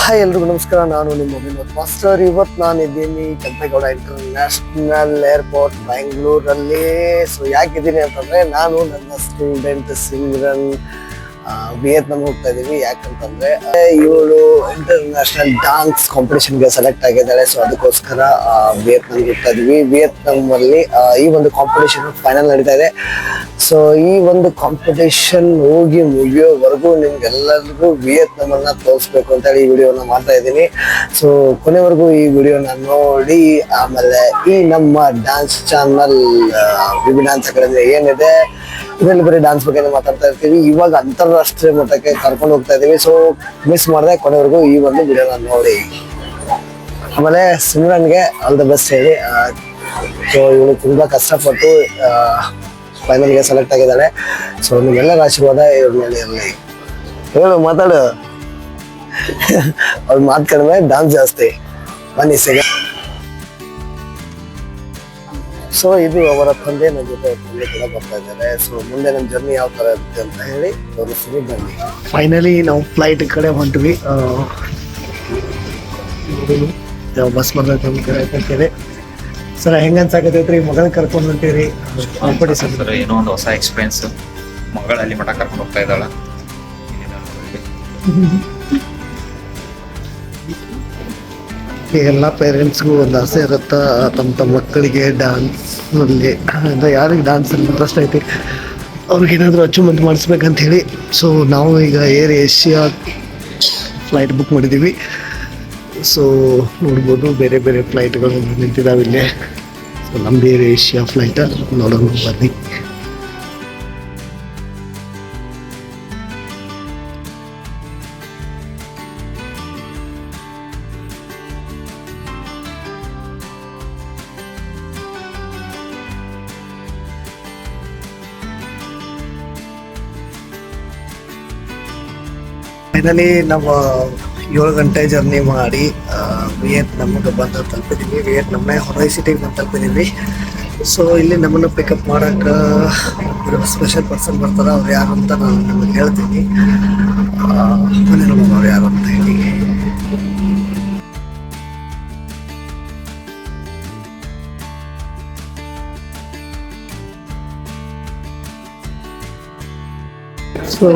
Hi ಎಲ್ರಿಗೂ ನಮಸ್ಕಾರ. ನಾನು ನಿಮ್ಮ ವಿನೋದ್ ಮಾಸ್ಟರ್. ಇವತ್ತು ನಾನಿದ್ದೀನಿ ಕೆಂಪೇಗೌಡ ಇಂಟರ್ನ್ಯಾಷನಲ್ ಏರ್ಪೋರ್ಟ್ ಬ್ಯಾಂಗ್ಳೂರಲ್ಲಿ. ಸೊ ಯಾಕಿದ್ದೀನಿ ಅಂತಂದ್ರೆ, ನಾನು ನನ್ನ ಸ್ಟೂಡೆಂಟ್ ಸಿಮ್ರನ್ ವಿಯೆಟ್ನಾಂ ಹೋಗ್ತಾ ಇದೀವಿ. ಯಾಕಂತಂದ್ರೆ ಇವಳು ಇಂಟರ್ನ್ಯಾಷನಲ್ ಡಾನ್ಸ್ ಕಾಂಪಿಟೇಷನ್ಗೆ ಸೆಲೆಕ್ಟ್ ಆಗಿದ್ದಾಳೆ. ಸೊ ಅದಕ್ಕೋಸ್ಕರ ವಿಯೆಟ್ನಾಂಗೆ ಹೋಗ್ತಾ ಇದೀವಿ. ವಿಯೆಟ್ನಾಂ ಅಲ್ಲಿ ಈ ಒಂದು ಕಾಂಪಿಟೇಷನ್ ಫೈನಲ್ ನಡೀತಾ ಇದೆ. ಸೊ ಈ ಒಂದು ಕಾಂಪಿಟೇಷನ್ ಹೋಗಿ ಮುಗಿಯೋವರೆಗೂ ನಿಮ್ಗೆಲ್ಲರಿಗೂ ವಿಯೆಟ್ನಾಂ ಅನ್ನ ತೋರಿಸ್ಬೇಕು ಅಂತ ಹೇಳಿ ಈ ವಿಡಿಯೋನ ಮಾಡ್ತಾ ಇದ್ದೀನಿ. ಸೊ ಕೊನೆವರೆಗೂ ಈ ವಿಡಿಯೋನ ನೋಡಿ ಆಮೇಲೆ ಈ ನಮ್ಮ ಡಾನ್ಸ್ ಚಾನಲ್ ವಿವಿ ಡಾನ್ಸ್ ಅಕಾಡೆಮಿ ಏನಿದೆ ಇದರಲ್ಲಿ ಬರೀ ಡಾನ್ಸ್ ಬಗ್ಗೆ ಮಾತಾಡ್ತಾ ಇರ್ತೀವಿ. ಇವಾಗ ಅಂತಾರಾಷ್ಟ್ರೀಯ ಮಟ್ಟಕ್ಕೆ ಕರ್ಕೊಂಡು ಹೋಗ್ತಾ ಇದೀವಿ. ಸೊ ಮಿಸ್ ಮಾಡದೆ ಕೊನೆವರೆಗೂ ಈ ಒಂದು ವಿಡಿಯೋನ ನೋಡಿ. ಆಮೇಲೆ ಸಿಮ್ರನ್ಗೆ ಆಲ್ ದ ಬೆಸ್ಟ್ ಹೇಳಿ. ಸೊ ಇವಳು ತುಂಬಾ ಕಷ್ಟಪಟ್ಟು ಫೈನಲ್ಗೆ ಸೆಲೆಕ್ಟ್ ಆಗಿದ್ದಾಳೆ. ಸೊ ನಿಮ್ಮೆಲ್ಲರ ಆಶೀರ್ವಾದ ಇವ್ರ ಮೇಲೆ ಇರಲಿ. ಹೇಳು, ಮಾತಾಡು. ಅವ್ರು ಮಾತು ಕಡಿಮೆ, ಡಾನ್ಸ್ ಜಾಸ್ತಿ. ಬನ್ನಿ ಸಿಗ. ಸೊ ಇದು ಅವರ ತಂದೆ, ನನ್ನ ಜೊತೆ ತಂದೆ ಕೂಡ ಬರ್ತಾ ಇದ್ದಾರೆ. ಸೊ ಮುಂದೆ ನಮ್ಮ ಜರ್ನಿ ಯಾವ ತರ ಇರುತ್ತೆ ಅಂತ ಹೇಳಿ ತೋರಿಸ್ತೀನಿ, ಬನ್ನಿ. ಫೈನಲಿ ನಾವು ಫ್ಲೈಟ್ ಕಡೆ ಹೊಂಟ್ವಿ. ಬಸ್ ಬರ್ತೈತೆ. ಸರ್ ಹೆಂಗ ಅನ್ಸಾಕತೈತ್ರಿ ಮಗಳನ್ನ ಕರ್ಕೊಂಡು ಹೊಂಟಿರಿ ಕಾಂಪಿಟೇಷನ್? ಸರ್ ಏನೋ ಒಂದು ಹೊಸ ಎಕ್ಸ್ಪೀರಿಯನ್ಸ್. ಮಗಳು ಅಲ್ಲಿ ಮಠ ಕರ್ಕೊಂಡು ಹೋಗ್ತಾ ಇದ್ದಾಳ. ಎಲ್ಲ ಪೇರೆಂಟ್ಸ್ಗೂ ಒಂದು ಆಸೆ ಇರುತ್ತೆ ತಮ್ಮ ಮಕ್ಕಳಿಗೆ ಡ್ಯಾನ್ಸ್ ಅಲ್ಲಿ ಅಂದರೆ ಯಾರಿಗೆ ಡ್ಯಾನ್ಸ್ ಇಂಟ್ರೆಸ್ಟ್ ಐತಿ ಅವ್ರಿಗೇನಾದರೂ ಅಚೀವ್ಮೆಂಟ್ ಮಾಡಿಸ್ಬೇಕಂತ ಹೇಳಿ. ಸೊ ನಾವು ಈಗ ಏರ್ ಏಷ್ಯಾ ಫ್ಲೈಟ್ ಬುಕ್ ಮಾಡಿದ್ದೀವಿ. ಸೊ ನೋಡ್ಬೋದು ಬೇರೆ ಬೇರೆ ಫ್ಲೈಟ್ಗಳು ನಿಂತಿದ್ದಾವೆ ಇಲ್ಲೇ. ಸೊ ನಮ್ದು ಏರ್ ಏಷ್ಯಾ ಫ್ಲೈಟ್ ನೋಡೋಣ ಬನ್ನಿ. ಫೈನಲಿ ನಾವು 7 ಗಂಟೆ ಜರ್ನಿ ಮಾಡಿ ವಿಯೆಟ್ನಾಮ್ಗೆ ಬಂದು ತಲುಪಿದ್ದೀವಿ. ವಿಯೆಟ್ನಾಮ್ನ ಹೊರೈ ಸಿಟಿಗೆ ಬಂದು ತಲುಪಿದ್ದೀವಿ. ಸೊ ಇಲ್ಲಿ ನಮ್ಮನ್ನು ಪಿಕಪ್ ಮಾಡೋಕ್ಕೆ ಸ್ಪೆಷಲ್ ಪರ್ಸನ್ ಬರ್ತಾರೆ. ಅವ್ರು ಯಾರು ಅಂತ ನಾನು ನಿಮಗೆ ಹೇಳ್ತೀನಿ. ಅವ್ರು ಯಾರು ಅಂತ ಹೇಳಿ. ಸೊ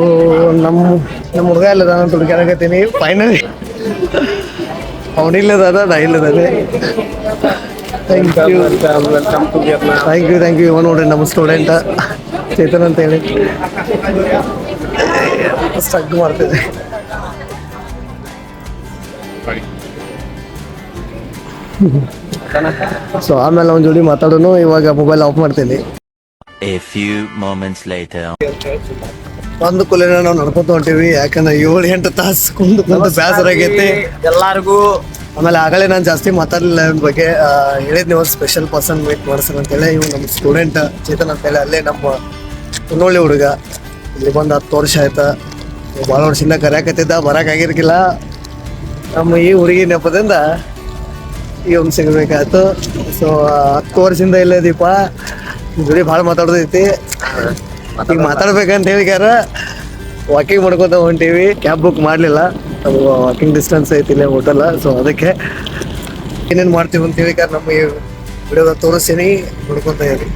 ನಮ್ಮ ಹುಡುಗ ಇಲ್ಲದ ನಾನು ಹುಡುಗಾಡಕತ್ತೀನಿ. ಫೈನಲಿ ಅವನಿಲ್ಲದ ನಾ ಇಲ್ಲದಾನೆ. Thank you. ಇವ ನೋಡ್ರಿ ನಮ್ಮ ಸ್ಟೂಡೆಂಟ್ ಚೇತನ್ ಅಂತ ಹೇಳಿ ಸ್ಟಗ್ ಮಾಡ್ತಿದ್ದೆ. ಸೊ ಆಮೇಲೆ ಅವನ ಜೋಡಿ ಮಾತಾಡೋನು. ಇವಾಗ ಮೊಬೈಲ್ ಆಫ್ ಮಾಡ್ತೀನಿ. A few moments later. ಒಂದು ಕುಲಿನ ನಾವು ನಡ್ಕೊತ ಹೊಂಟೀವಿ. ಯಾಕಂದ್ರೆ 7-8 ತಾಸು ಕುಂದು ಬೇಸರ ಆಗೈತಿ ಎಲ್ಲಾರ್ಗು. ಆಮೇಲೆ ಆಗಲೇ ನಾನು ಜಾಸ್ತಿ ಮಾತಾಡಲಿಲ್ಲ ಇವ್ನ ಬಗ್ಗೆ. ಹೇಳಿದ್ ನೀವು ಸ್ಪೆಷಲ್ ಪರ್ಸನ್ ಮೀಟ್ ಮಾಡ್ಸೋಣ ಅಂತೇಳಿ. ಇವ್ ನಮ್ಮ ಸ್ಟೂಡೆಂಟ್ ಚೇತನ್ ಅಂತೇಳಿ, ಅಲ್ಲೇ ನಮ್ಮ ಕುನ್ನೋಳಿ ಹುಡುಗ. ಇಲ್ಲಿ ಬಂದು 10 ವರ್ಷ ಆಯ್ತಾ. ಭಾಳ ವರ್ಷದಿಂದ ಕರೆಯಾಕತ್ತಿದ್ದ, ಬರೋಕ್ಕಾಗಿರ್ಕಿಲ್ಲ. ನಮ್ಮ ಈ ಹುಡುಗಿ ನೆಪದಿಂದ ಇವ್ನು ಸಿಗಬೇಕಾಯ್ತು. ಸೊ 10 ವರ್ಷದಿಂದ ಇಲ್ಲೇ ದೀಪ ಜೋಡಿ ಭಾಳ ಮಾತಾಡೋದೈತಿ. ಈಗ ಮಾತಾಡ್ಬೇಕಂತ ಹೇಳಿಕ್ಯಾರ ವಾಕಿಂಗ್ ಮಾಡ್ಕೊತ ಹೊಂಟೀವಿ. ಕ್ಯಾಬ್ ಬುಕ್ ಮಾಡಲಿಲ್ಲ, ವಾಕಿಂಗ್ ಡಿಸ್ಟೆನ್ಸ್ ಐತಿ ಇಲ್ಲೇ ಹೋಟೆಲ್. ಸೊ ಅದಕ್ಕೆ ಏನೇನು ಮಾಡ್ತೀವಿ ಅಂತ ಹೇಳಿಕ್ಯಾರ ನಮ್ಮ ಈ ವಿಡಿಯೋದ ತೋರಿಸ್ತೀನಿ, ನೋಡ್ಕೊತ ಇರಿ.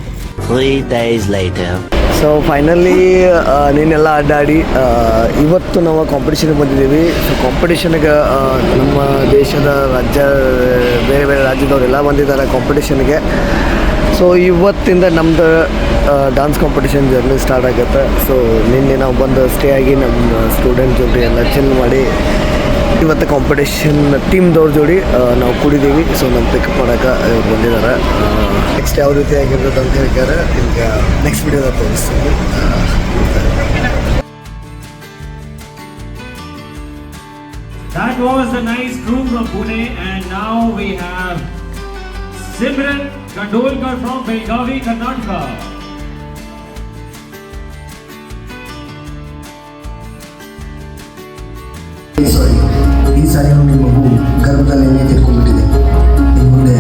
3 days later. ಸೊ ಫೈನಲಿ ನೀನೆಲ್ಲ ಅಡ್ಡಾಡಿ ಇವತ್ತು ನಾವು ಕಾಂಪಿಟೇಷನ್ಗೆ ಬಂದಿದ್ದೀವಿ. ಸೊ ಕಾಂಪಿಟೇಷನ್ಗೆ ನಮ್ಮ ದೇಶದ ಬೇರೆ ಬೇರೆ ರಾಜ್ಯದವರೆಲ್ಲ ಬಂದಿದ್ದಾರೆ ಕಾಂಪಿಟೇಷನ್ಗೆ. ಸೊ ಇವತ್ತಿಂದ ನಮ್ಮದು ಡಾನ್ಸ್ ಕಾಂಪಿಟೇಷನ್ ಜರ್ನಿ ಸ್ಟಾರ್ಟ್ ಆಗುತ್ತೆ. ಸೊ ನಿನ್ನೆ ನಾವು ಬಂದು ಸ್ಟೇ ಆಗಿ ನಮ್ಮ ಸ್ಟೂಡೆಂಟ್ ಜೊತೆ ಎಲ್ಲ ಚಿಲ್ ಮಾಡಿ ಇವತ್ತು ಕಾಂಪಿಟೇಷನ್ ಟೀಮ್ದವ್ರ ಜೋಡಿ ನಾವು ಕೂಡಿದ್ದೀವಿ. ಸೊ ನಮ್ಮ ಪಿಕಪ್ ಮಾಡೋಕೆ ಬಂದಿದ್ದಾರೆ. ನೆಕ್ಸ್ಟ್ ಯಾವ ರೀತಿ ಆಗಿರ್ತದೆ ಅಂತ ಹೇಳ್ತಾರೆ ಈಗ ನೆಕ್ಸ್ಟ್ ವಿಡಿಯೋದಾಗ ತೋರಿಸ್ತೀವಿ. That was a nice crew from Pune, and now we have Simran Gandolkar from Belgavi, Karnataka. ಈ ಸಾರಿ ನಿಮ್ಮ ಮಗು ಗರ್ಭದಲ್ಲೇ ತಿಳ್ಕೊಂಡ್ಬಿಟ್ಟಿದೆ. ಮುಂದೆ